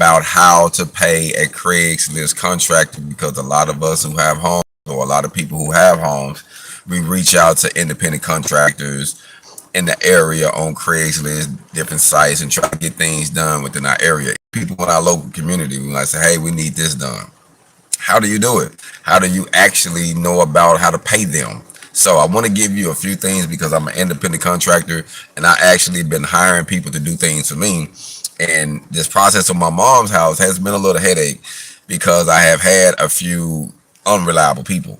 about how to pay a Craigslist contractor, because a lot of us who have homes, or a lot of people who have homes, we reach out to independent contractors in the area on Craigslist, different sites, and try to get things done within our area. People in our local community, we might say, hey, we need this done. How do you do it? How do you actually know about how to pay them? So I want to give you a few things because I'm an independent contractor and I actually been hiring people to do things for me. And this process of my mom's house has been a little headache because I have had a few unreliable people,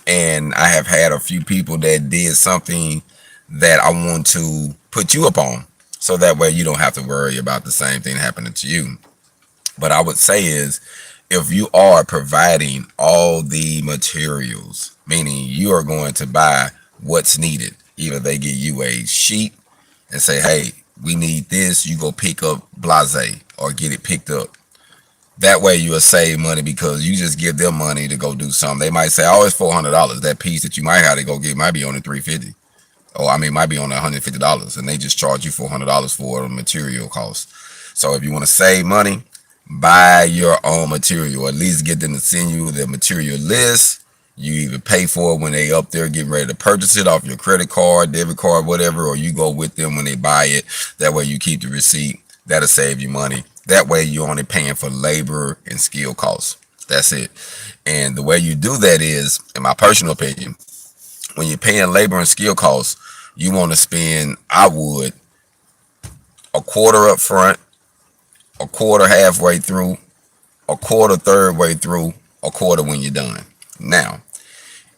and I have had a few people that did something that I want to put you up on, so that way you don't have to worry about the same thing happening to you. But I would say is, if you are providing all the materials, meaning you are going to buy what's needed, either they give you a sheet and say, hey, we need this, you go pick up blase or get it picked up. That way you'll save money because you just give them money to go do something. They might say, oh, it's $400. That piece that you might have to go get might be on the 350. Or I mean, might be on $150, and they just charge you $400 for the material cost. So if you want to save money, buy your own material. At least get them to send you the material list. You either pay for it when they up there getting ready to purchase it off your credit card, debit card, whatever, or you go with them when they buy it. That way you keep the receipt. That'll save you money. That way you're only paying for labor and skill costs. That's it. And the way you do that is, in my personal opinion, when you're paying labor and skill costs, you want to spend, I would, a quarter up front, a quarter halfway through, a quarter third way through, a quarter when you're done. Now,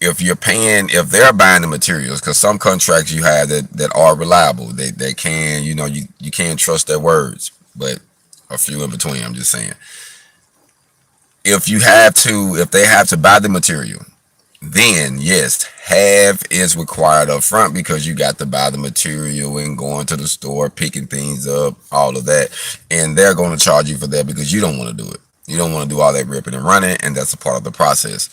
if they're buying the materials, because some contracts you have that are reliable, they can, you can't trust their words, but a few in between, I'm just saying. If they have to buy the material, then yes, half is required up front because you got to buy the material and going to the store, picking things up, all of that. And they're going to charge you for that because you don't want to do it. You don't want to do all that ripping and running, and that's a part of the process.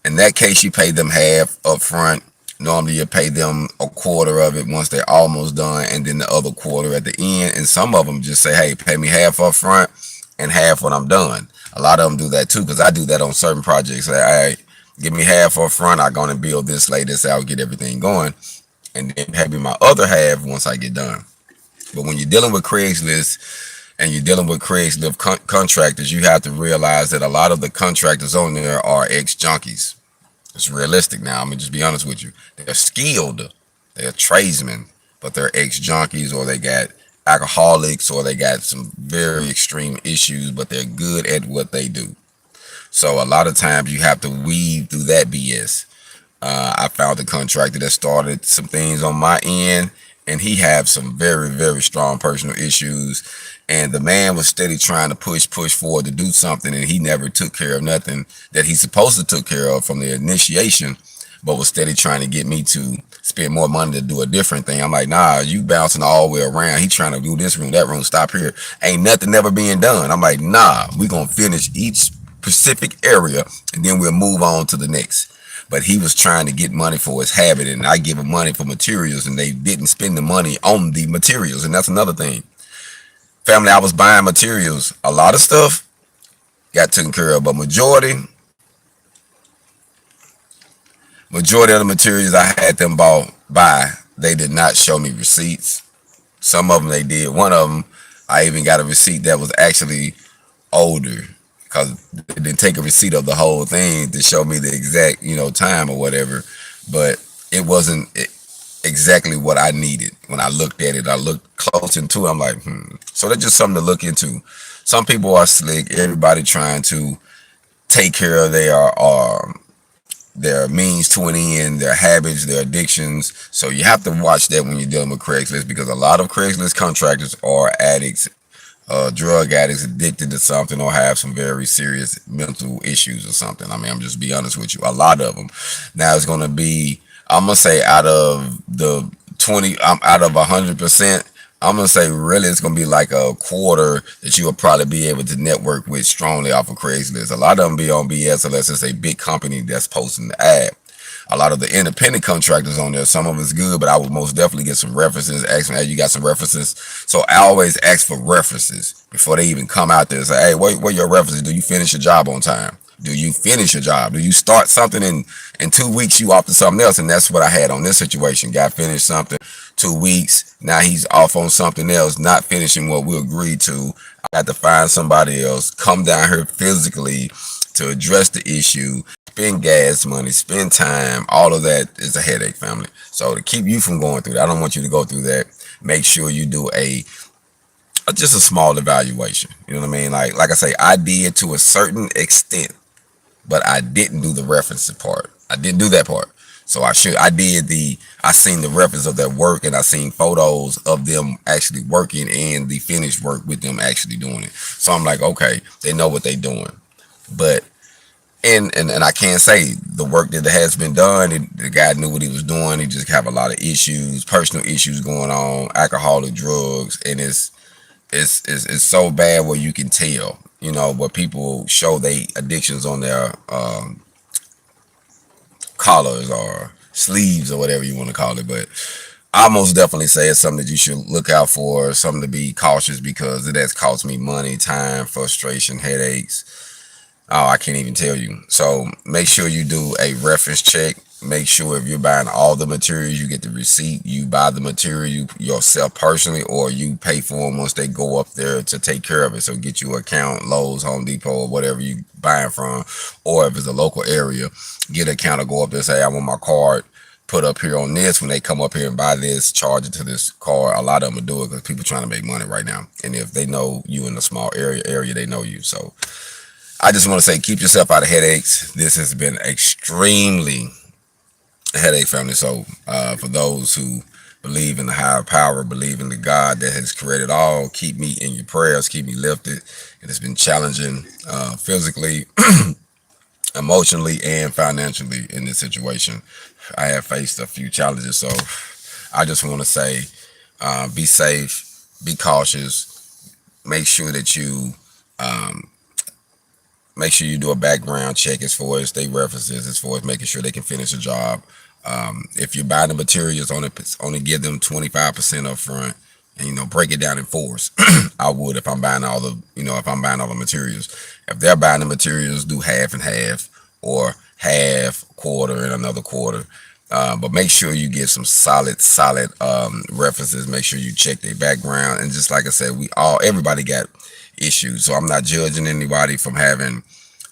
In that case, you pay them half up front. Normally, you pay them a quarter of it once they're almost done, and then the other quarter at the end. And some of them just say, hey, pay me half up front and half when I'm done. A lot of them do that too, because I do that on certain projects. Like, all right, give me half up front. I'm going to build this, lay this out, get everything going, and then pay me my other half once I get done. But when you're dealing with Craigslist and you're dealing with Craigslist contractors, you have to realize that a lot of the contractors on there are ex-junkies. It's realistic now. I'm going to just be honest with you. They're skilled. They're tradesmen, but they're ex-junkies, or they got alcoholics, or they got some very extreme issues, but they're good at what they do. So a lot of times you have to weave through that BS. I found a contractor that started some things on my end, and he had some very, very strong personal issues. And the man was steady trying to push forward to do something, and he never took care of nothing that he's supposed to took care of from the initiation, but was steady trying to get me to spend more money to do a different thing. I'm like, nah, you bouncing all the way around. He trying to do this room, that room, stop here. Ain't nothing ever being done. I'm like, nah, we gonna finish each specific area, and then we'll move on to the next. But he was trying to get money for his habit, and I give him money for materials, and they didn't spend the money on the materials, and that's another thing. Family, I was buying materials. A lot of stuff got taken care of, but majority of the materials I had them buy, they did not show me receipts. Some of them they did. One of them, I even got a receipt that was actually older, because they didn't take a receipt of the whole thing to show me the exact, time or whatever. But it wasn't exactly what I needed. When I looked at it, I looked close into it. I'm like, So that's just something to look into. Some people are slick. Everybody trying to take care of their means to an end, their habits, their addictions. So you have to watch that when you're dealing with Craigslist, because a lot of Craigslist contractors are addicts, drug addicts, addicted to something, or have some very serious mental issues or something. I mean, I'm just be honest with you. A lot of them. Now it's going to be, I'm going to say out of the 20, out of 100%, I'm going to say really it's going to be like a quarter that you'll probably be able to network with strongly off of Craigslist. A lot of them be on BS unless it's a big company that's posting the ad. a lot of the independent contractors on there. Some of it's good, but I would most definitely get some references. Ask me, hey, you got some references? So I always ask for references before they even come out there and say, hey, what your references? Do you finish your job on time? Do you finish your job? Do you start something in 2 weeks you off to something else? And that's what I had on this situation. Guy finished something 2 weeks. Now he's off on something else, not finishing what we agreed to. I had to find somebody else, come down here physically to address the issue, spend gas money, spend time. All of that is a headache, family. So to keep you from going through that, I don't want you to go through that. Make sure you do just a small evaluation. You know what I mean? Like I say, I did to a certain extent, but I didn't do the referencing part. I didn't do that part. So I seen the reference of their work, and I seen photos of them actually working and the finished work with them actually doing it. So I'm like, okay, they know what they're doing. But and I can't say the work that has been done. The guy knew what he was doing. He just have a lot of issues, personal issues going on, alcoholic, drugs, and it's so bad where you can tell. You know, where people show they addictions on their collars or sleeves or whatever you want to call it. But I most definitely say it's something that you should look out for, something to be cautious, because it has cost me money, time, frustration, headaches. Oh, I can't even tell you. So make sure you do a reference check. Make sure if you're buying all the materials, you get the receipt. You buy the material yourself personally, or you pay for them once they go up there to take care of it. So get you an account, Lowe's, Home Depot, or whatever you buying from. Or if it's a local area, get an account or go up there and say, I want my card put up here on this. When they come up here and buy this, charge it to this card. A lot of them will do it because people trying to make money right now. And if they know you in a small area, they know you. So I just want to say, keep yourself out of headaches. This has been extremely headache, family. So for those who believe in the higher power, believe in the God that has created all, keep me in your prayers, keep me lifted. It has been challenging physically, emotionally, and financially in this situation. I have faced a few challenges. So I just want to say, be safe, be cautious, make sure that you make sure you do a background check as far as state references, as far as making sure they can finish a job. If you're buying the materials, only give them 25% up front, and break it down in fours. I would if I'm buying all the materials. If they're buying the materials, do half and half, or half, quarter, and another quarter. But make sure you get some solid references. Make sure you check their background. And just like I said, everybody got issues. So I'm not judging anybody from having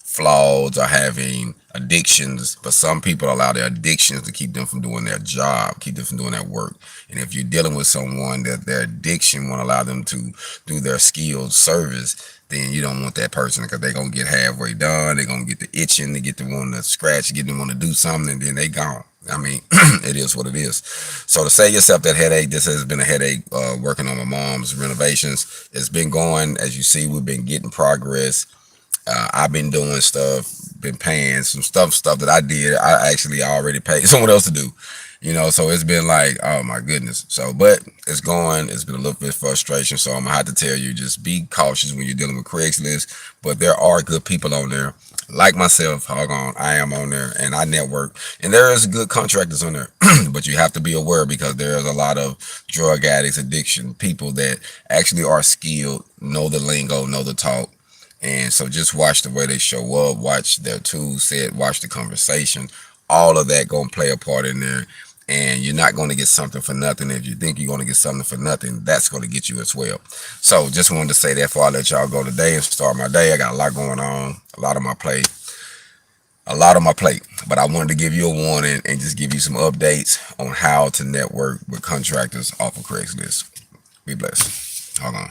flaws or having addictions, but some people allow their addictions to keep them from doing their job, keep them from doing their work. And if you're dealing with someone that their addiction won't allow them to do their skilled service, then you don't want that person, because they're going to get halfway done. They're going to get the itching, they get the one to scratch, get them want to do something, and then they gone. I mean, it is what it is. So to save yourself that headache, this has been a headache working on my mom's renovations. It's been going, as you see, we've been getting progress. I've been doing stuff, been paying some stuff that I did. I actually already paid someone else to do, so it's been like, oh my goodness. So, but it's going, it's been a little bit of frustration. So I'm gonna have to tell you, just be cautious when you're dealing with Craigslist, but there are good people on there. Like myself, I am on there and I network, and there is good contractors on there, but you have to be aware, because there's a lot of drug addicts, addiction people that actually are skilled, know the lingo, know the talk. And so just watch the way they show up, watch their tool set, watch the conversation. All of that going to play a part in there. And you're not going to get something for nothing. If you think you're going to get something for nothing, that's going to get you as well. So just wanted to say that before I let y'all go today and start my day. I got a lot going on, a lot on my plate. But I wanted to give you a warning and just give you some updates on how to network with contractors off of Craigslist. Be blessed. Hold on.